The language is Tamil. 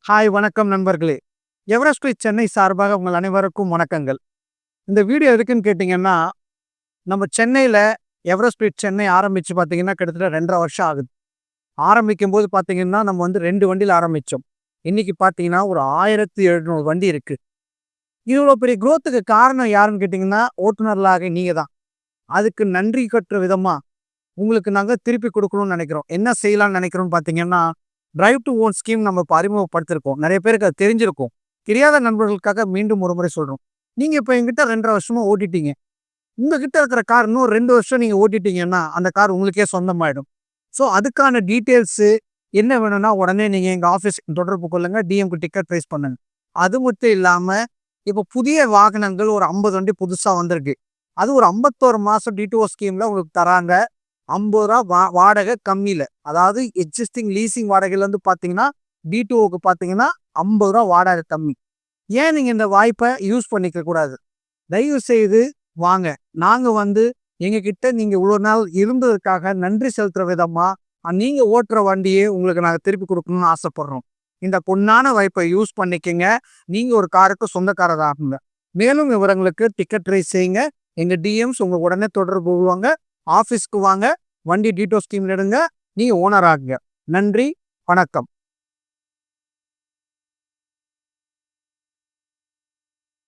ஹாய் வணக்கம் நண்பர்களே. எவரெஸ்ட் குயிட் சென்னை சார்பாக உங்கள் அனைவருக்கும் வணக்கங்கள். இந்த வீடியோ எதுக்குன்னு கேட்டிங்கன்னா, நம்ம சென்னையில எவரெஸ்ட் குயிட் சென்னை ஆரம்பிச்சு பார்த்தீங்கன்னா, கிட்டத்தட்ட 2½ வருஷம் ஆகுது. ஆரம்பிக்கும்போது பார்த்தீங்கன்னா, நம்ம வந்து 2 வண்டியில ஆரம்பிச்சோம். இன்னைக்கு பார்த்தீங்கன்னா, ஒரு 1700 வண்டி இருக்கு. இவ்வளோ பெரிய குரோத்துக்கு காரணம் யாருன்னு கேட்டிங்கன்னா, ஓட்டுநர்களாகிய நீங்க தான். அதுக்கு நன்றி கட்டுற விதமா, உங்களுக்கு நாங்க திருப்பி குடுக்கணும்னு நெனைக்கிறோம். என்ன செய்யலாம்னு நெனைக்கிறோம்னு பார்த்தீங்கன்னா, டிரைவ் டு ஓன் ஸ்கீம் நம்ம இப்ப அறிமுகப்படுத்தியிருக்கோம். நெறைய பேருக்கு அது தெரிஞ்சிருக்கும். தெரியாத நண்பர்களுக்காக மீண்டும் ஒரு முறை சொல்றோம். நீங்க இப்ப என்கிட்ட 2½ வருஷமா ஓட்டிட்டீங்க. உங்ககிட்ட இருக்கிற கார் இன்னும் 2 வருஷம் நீங்க ஓட்டிட்டீங்கன்னா, அந்த கார் உங்களுக்கே சொந்தமாயிடும். ஸோ அதுக்கான டீட்டெயில்ஸு என்ன வேணும்னா, உடனே நீங்க எங்க ஆஃபீஸ்க்கு தொடர்பு கொள்ளுங்க. டிஎம்க்கு டிக்கெட் ரைஸ் பண்ணுங்க. அது மட்டும் இல்லாம, இப்ப புதிய வாகனங்கள் ஒரு 50 வண்டி புதுசா வந்திருக்கு. அது ஒரு 51 மாசம் டிடிஓ ஸ்கீம்ல உங்களுக்கு தராங்க. ரூ. 50 வாடகை கம்மியில. அதாவது எக்ஸிஸ்டிங் லீசிங் வாடகையில பார்த்தீங்கன்னா, டிடிஓக்கு பார்த்தீங்கன்னா ரூ. 50 வாடகை கம்மி. ஏன் நீங்க இந்த வாய்ப்ப யூஸ் பண்ணிக்க கூடாது? தயவு செய்து வாங்க. நாங்க வந்து எங்ககிட்ட நீங்க இவ்வளோ நாள் இருந்ததுக்காக நன்றி செலுத்துற விதமா, நீங்க ஓட்டுற வண்டியே உங்களுக்கு நாங்க திருப்பி குடுக்கணும்னு ஆசைப்படுறோம். இந்த பொன்னான வாய்ப்பை யூஸ் பண்ணிக்கங்க. நீங்க ஒரு காருக்கு சொந்தக்காரர் ஆகுங்க. மேலும் விவரங்களுக்கு டிக்கெட் ரைஸ் செய்யுங்க. எங்க டிஎம்ஸ் உங்க உடனே தொடர்பு கொள்வாங்க. ஆஃபீஸ்க்கு வாங்க. வண்டி டிடோ ஸ்கீம்ல எடுங்க. நீங்க ஓனர் ஆகுங்க. நன்றி, வணக்கம்.